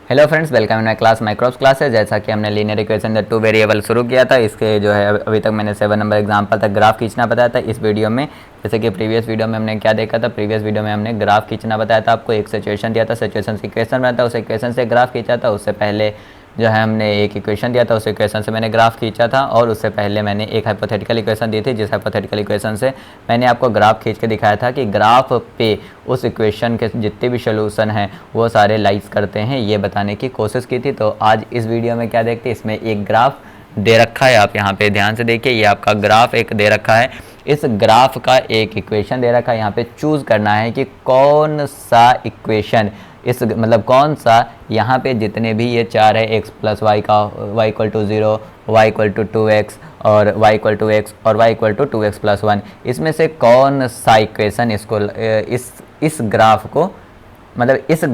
Hello friends, welcome in my class Micros classes. जैसा कि हमने linear equation the two variable शुरू किया था, इसके जो है अभी तक मैंने 7 नंबर एग्जांपल तक ग्राफ खींचना बताया था। इस वीडियो में जैसे कि प्रीवियस वीडियो में हमने क्या देखा था, प्रीवियस वीडियो में हमने ग्राफ खींचना बताया था। आपको एक सिचुएशन दिया था, सिचुएशन से इक्वेशन बनाया था, उस इक्वेशन से ग्राफ खींचा था। उससे पहले जो है हमने एक इक्वेशन दिया था, उस इक्वेशन से मैंने ग्राफ खींचा था। और उससे पहले मैंने एक हाइपोथेटिकल इक्वेशन दी थी, जिस हाइपोथेटिकल इक्वेशन से मैंने आपको ग्राफ खींच के दिखाया था कि ग्राफ पे उस इक्वेशन के जितने भी सोल्यूशन हैं वो सारे लाइज करते हैं, ये बताने की कोशिश की थी। तो आज इस वीडियो में क्या देखते हैं, इसमें एक ग्राफ दे रखा है, आप यहाँ पे ध्यान से देखिए। ये आपका ग्राफ एक दे रखा है, इस ग्राफ का एक इक्वेशन दे रखा है। यहाँ पे चूज़ करना है कि कौन सा इक्वेशन, इस मतलब कौन सा यहाँ पे जितने भी ये चार है, x प्लस वाई का y equal to 0, y equal to 2x और y इक्वल टू x और y equal to 2x plus 1, इसमें से कौन सा इक्वेशन इसको इस ग्राफ को, मतलब इस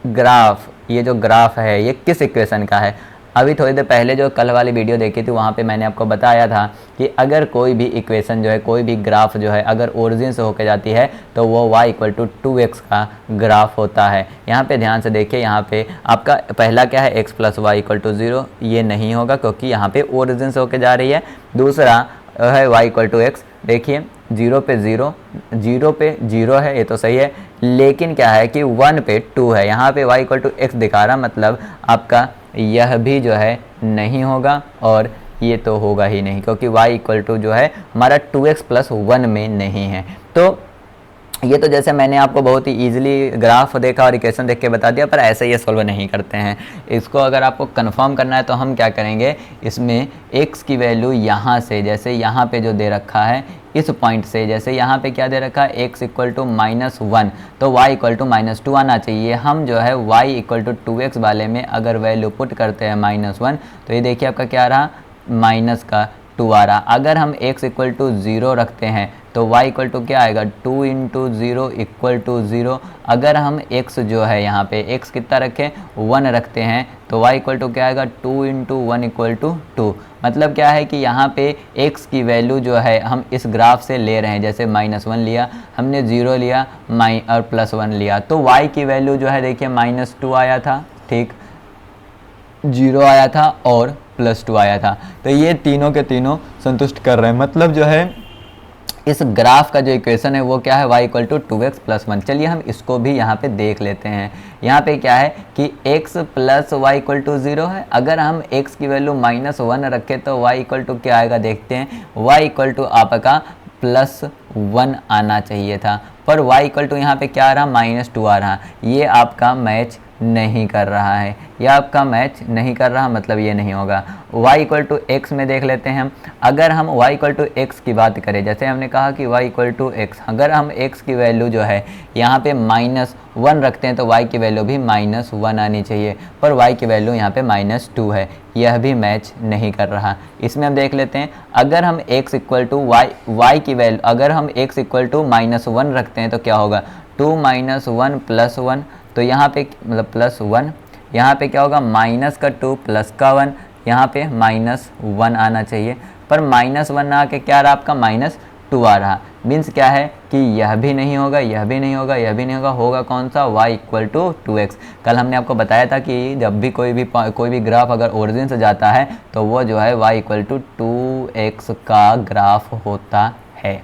ग्राफ, ये जो ग्राफ है ये किस इक्वेशन का है। अभी थोड़ी देर पहले जो कल वाली वीडियो देखी थी वहाँ पे मैंने आपको बताया था कि अगर कोई भी इक्वेशन जो है, कोई भी ग्राफ जो है अगर ओरिजिन से होकर जाती है तो वो y इक्वल टू 2x का ग्राफ होता है। यहाँ पे ध्यान से देखिए, यहाँ पे आपका पहला क्या है, x plus y equal to 0, ये नहीं होगा क्योंकि यहाँ पे ओरिजिन से होकर जा रही है। दूसरा है y इक्वल टू x, देखिए 0 पे 0, 0 पे 0 है, ये तो सही है। लेकिन क्या है कि 1 पे 2 है, यहाँ पे y इक्वल टू x दिखा रहा, मतलब आपका यह भी जो है नहीं होगा और ये तो होगा ही नहीं, क्योंकि y इक्वल टू जो है हमारा 2x प्लस 1 में नहीं है। तो ये तो जैसे मैंने आपको बहुत ही ईजिली ग्राफ देखा और इक्वेशन देख के बता दिया, पर ऐसे ये सॉल्व नहीं करते हैं। इसको अगर आपको कंफर्म करना है तो हम क्या करेंगे, इसमें x की वैल्यू यहाँ से, जैसे यहाँ पे जो दे रखा है इस पॉइंट से, जैसे यहाँ पे क्या दे रखा है x इक्वल टू -1, तो y इक्वल टू -2 आना चाहिए। हम जो है y इक्वल टू 2x वाले में अगर वैल्यू पुट करते हैं -1, तो ये देखिए आपका क्या रहा, माइनस का 2 आ रहा। अगर हम x इक्वल टू 0 रखते हैं तो y इक्वल टू क्या आएगा, 2 इंटू 0 इक्वल टू 0। अगर हम x जो है यहाँ पे x कितना रखें, 1 रखते हैं तो y इक्वल टू क्या आएगा, 2 इंटू 1 इक्वल टू 2। मतलब क्या है कि यहाँ पे x की वैल्यू जो है हम इस ग्राफ से ले रहे हैं, जैसे -1 लिया हमने, 0 लिया और +1 लिया, तो y की वैल्यू जो है देखिए -2 आया था, ठीक, 0 आया था और +2 आया था। तो ये तीनों के तीनों संतुष्ट कर रहे हैं, मतलब जो है इस ग्राफ का जो इक्वेशन है वो क्या है, y equal to 2x plus 1। चलिए हम इसको भी यहाँ पे देख लेते हैं। यहाँ पे क्या है कि x plus y equal to 0 है। अगर हम x की वैल्यू -1 रखें तो y इक्वल टू क्या आएगा, देखते हैं। y इक्वल टू आपका +1 आना चाहिए था, पर y इक्वल टू यहाँ पे क्या आ रहा, -2 आ रहा। ये आपका मैच नहीं कर रहा है, यह आपका मैच नहीं कर रहा, मतलब ये नहीं होगा। y इक्वल टू एक्स में देख लेते हैं हम। अगर हम y इक्वल टू एक्स की बात करें, जैसे हमने कहा कि y इक्वल टू एक्स, अगर हम x की वैल्यू जो है यहाँ पे -1 रखते हैं तो y की वैल्यू भी -1 आनी चाहिए, पर y की वैल्यू यहाँ पे -2 है, यह भी मैच नहीं कर रहा। इसमें हम देख लेते हैं, अगर हम x इक्वल टू y की वैल्यू, अगर हम x इक्वल टू -1 रखते हैं तो क्या होगा, 2 - 1 + 1, तो यहाँ पे मतलब +1, यहाँ पे क्या होगा, माइनस का 2 प्लस का 1, यहाँ पे -1 आना चाहिए, पर -1 ना आके क्या रहा आपका, -2 आ रहा। मीन्स क्या है कि यह भी नहीं होगा, यह भी नहीं होगा, यह भी नहीं होगा, होगा कौन सा, y इक्वल टू 2x। कल हमने आपको बताया था कि जब भी कोई भी ग्राफ अगर ओरिजिन से जाता है तो वो जो है y इक्वल टू 2x का ग्राफ होता है।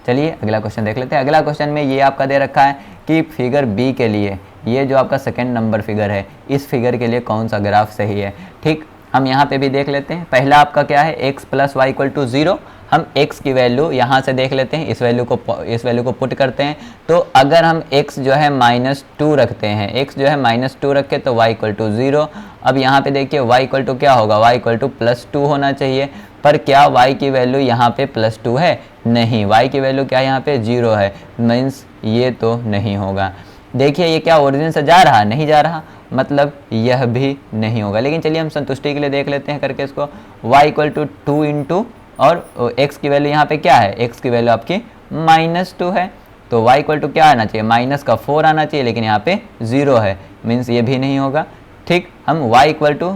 चलिए अगला क्वेश्चन देख लेते हैं। अगला क्वेश्चन में ये आपका दे रखा है कि फिगर बी के लिए, ये जो आपका सेकेंड नंबर फिगर है, इस फिगर के लिए कौन सा ग्राफ सही है। ठीक, हम यहाँ पे भी देख लेते हैं। पहला आपका क्या है, x plus y equal to 0। हम x की वैल्यू यहाँ से देख लेते हैं, इस वैल्यू को पुट करते हैं। तो अगर हम x जो है -2 रखते हैं, x जो है -2 रखे तो y इक्वल टू 0। अब यहाँ पे देखिए y इक्वल टू क्या होगा, y इक्वल टू +2 होना चाहिए, पर क्या y की वैल्यू यहाँ पे +2 है, नहीं, y की वैल्यू क्या यहाँ पे 0 है, मीन्स ये तो नहीं होगा। देखिए ये क्या ओरिजिन से जा रहा, नहीं जा रहा, मतलब यह भी नहीं होगा। लेकिन चलिए हम संतुष्टि के लिए देख लेते हैं करके इसको, y इक्वल टू 2 इंटू, और x की वैल्यू यहाँ पे क्या है, x की वैल्यू आपकी -2 है, तो y इक्वल टू क्या आना चाहिए, -4 आना चाहिए, लेकिन यहाँ पे 0 है, मीन्स ये भी नहीं होगा। ठीक, हम y equal to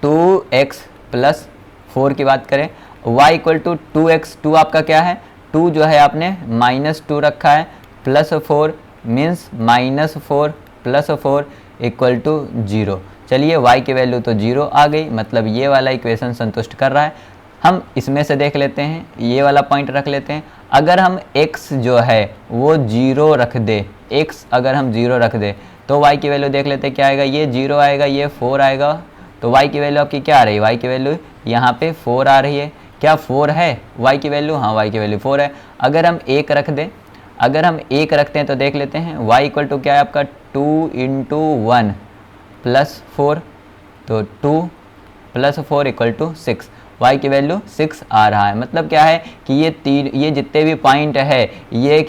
2x plus 4 की बात करें, y इक्वल टू 2x, 2 आपका क्या है, 2 जो है आपने -2 रखा है, +4 मीन्स -4 +4 इक्वल टू 0। चलिए y की वैल्यू तो 0 आ गई, मतलब ये वाला इक्वेशन संतुष्ट कर रहा है। हम इसमें से देख लेते हैं, ये वाला पॉइंट रख लेते हैं। अगर हम x जो है वो 0 रख दे, x अगर हम 0 रख दे तो y की वैल्यू देख लेते हैं क्या आएगा, ये 0 आएगा, ये 4 आएगा। तो y की वैल्यू आपकी क्या आ रही है, y की वैल्यू यहाँ पे 4 आ रही है। क्या 4 है y की वैल्यू, हाँ y की वैल्यू 4 है। अगर हम 1 रख दें, अगर हम 1 रखते हैं तो देख लेते हैं y इक्वल टू क्या है आपका 2 इंटू 1 प्लस 4, तो 2 प्लस 4 इक्वल टू 6, y की वैल्यू 6 आ रहा है। मतलब क्या है कि ये जितने भी पॉइंट है ये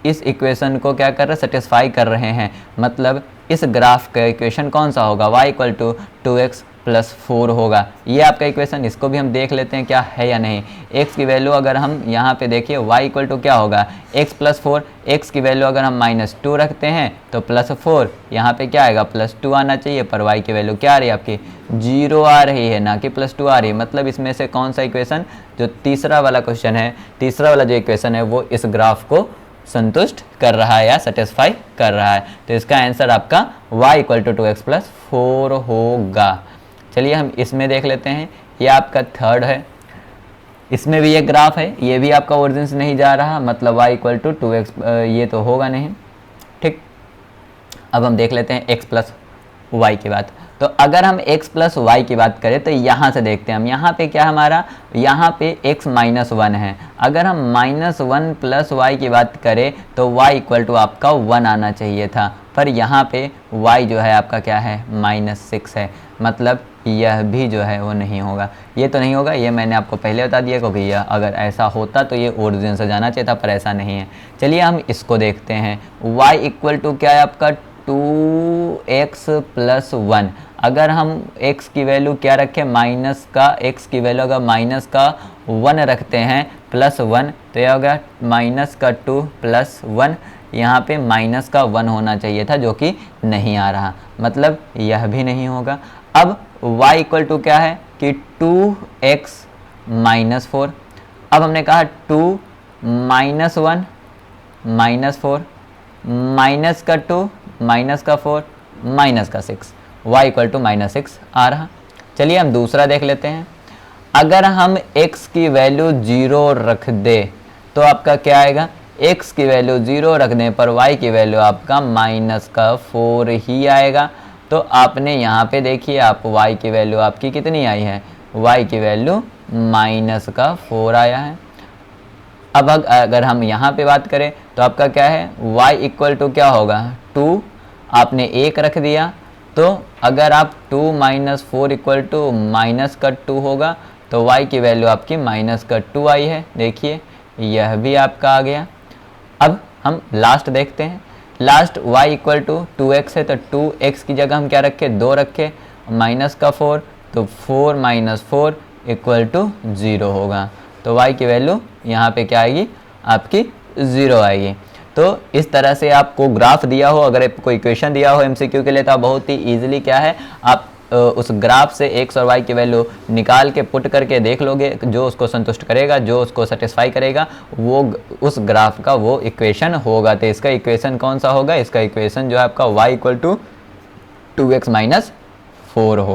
इस इक्वेशन को क्या कर रहे हैं, सेटिस्फाई कर रहे हैं। मतलब इस ग्राफ का इक्वेशन कौन सा होगा, y equal to 2x plus 4 होगा। ये आपका इक्वेशन, इसको भी हम देख लेते हैं क्या है या नहीं। x की वैल्यू अगर हम यहाँ पे देखिए y इक्वल टू क्या होगा, x प्लस 4, x की वैल्यू अगर हम -2 रखते हैं तो प्लस 4, यहाँ पे क्या आएगा +2 आना चाहिए, पर y की वैल्यू क्या आ रही है आपकी 0 आ रही है, ना कि +2 आ रही है। मतलब इसमें से कौन सा इक्वेशन, जो तीसरा वाला क्वेश्चन है, तीसरा वाला जो इक्वेशन है वो इस ग्राफ को संतुष्ट कर रहा है या सेटिस्फाई कर रहा है। तो इसका आंसर आपका y equal to 2x plus 4 होगा। चलिए हम इसमें देख लेते हैं, ये आपका थर्ड है, इसमें भी एक ग्राफ है, ये भी आपका ओरिजिन से नहीं जा रहा, मतलब y इक्वल टू 2x, ये तो होगा नहीं, ठीक। अब हम देख लेते हैं x प्लस वाई की बात। तो अगर हम x प्लस वाई की बात करें तो यहाँ से देखते हैं हम, यहाँ पे क्या हमारा, यहाँ पे x माइनस 1 है। अगर हम -1 प्लस वाई की बात करें तो y इक्वल टू आपका 1 आना चाहिए था, पर यहाँ पे y जो है आपका क्या है -6 है। मतलब यह भी जो है वो नहीं होगा, ये तो नहीं होगा, ये मैंने आपको पहले बता दिया, क्योंकि यह अगर ऐसा होता तो ये ओरिजिन से जाना चाहिए था, पर ऐसा नहीं है। चलिए हम इसको देखते हैं, y इक्वल टू क्या है आपका 2x प्लस 1। अगर हम x की वैल्यू क्या रखें, माइनस का, x की वैल्यू अगर माइनस का 1 रखते हैं प्लस 1 तो यह होगा माइनस का 2 प्लस 1। यहाँ पे माइनस का 1 होना चाहिए था, जो कि नहीं आ रहा, मतलब यह भी नहीं होगा। अब y इक्वल टू क्या है कि 2x माइनस 4। अब हमने कहा 2 माइनस 1 माइनस 4 माइनस का 2 माइनस का 4 माइनस का 6, y इक्वल टू -6 आ रहा। चलिए हम दूसरा देख लेते हैं। अगर हम x की वैल्यू 0 रख दे तो आपका क्या आएगा, x की वैल्यू 0 रखने पर y की वैल्यू आपका -4 ही आएगा। तो आपने यहाँ पे देखिए, आप y की वैल्यू आपकी कितनी आई है, y की वैल्यू -4 आया है। अब अगर हम यहाँ पे बात करें तो आपका क्या है, y इक्वल टू क्या होगा 2, आपने 1 रख दिया, तो अगर आप 2 माइनस 4 इक्वल टू माइनस का 2 होगा, तो y की वैल्यू आपकी -2 आई है। देखिए यह भी आपका आ गया। अब हम लास्ट देखते हैं, last y equal to 2x है, तो 2x की जगह हम क्या रखे, 2 रखे, माइनस का 4, तो 4 माइनस 4 इक्वल टू 0 होगा। तो y की वैल्यू यहाँ पे क्या आएगी आपकी 0 आएगी। तो इस तरह से आपको ग्राफ दिया हो, अगर आपको इक्वेशन दिया हो MCQ के लिए, तो बहुत ही ईजिली क्या है, आप उस ग्राफ से x और y की वैल्यू निकाल के पुट करके देख लोगे, जो उसको संतुष्ट करेगा, जो उसको सेटिस्फाई करेगा, वो उस ग्राफ का वो इक्वेशन होगा। तो इसका इक्वेशन कौन सा होगा, इसका इक्वेशन जो है आपका y equal to 2x minus 4 हो।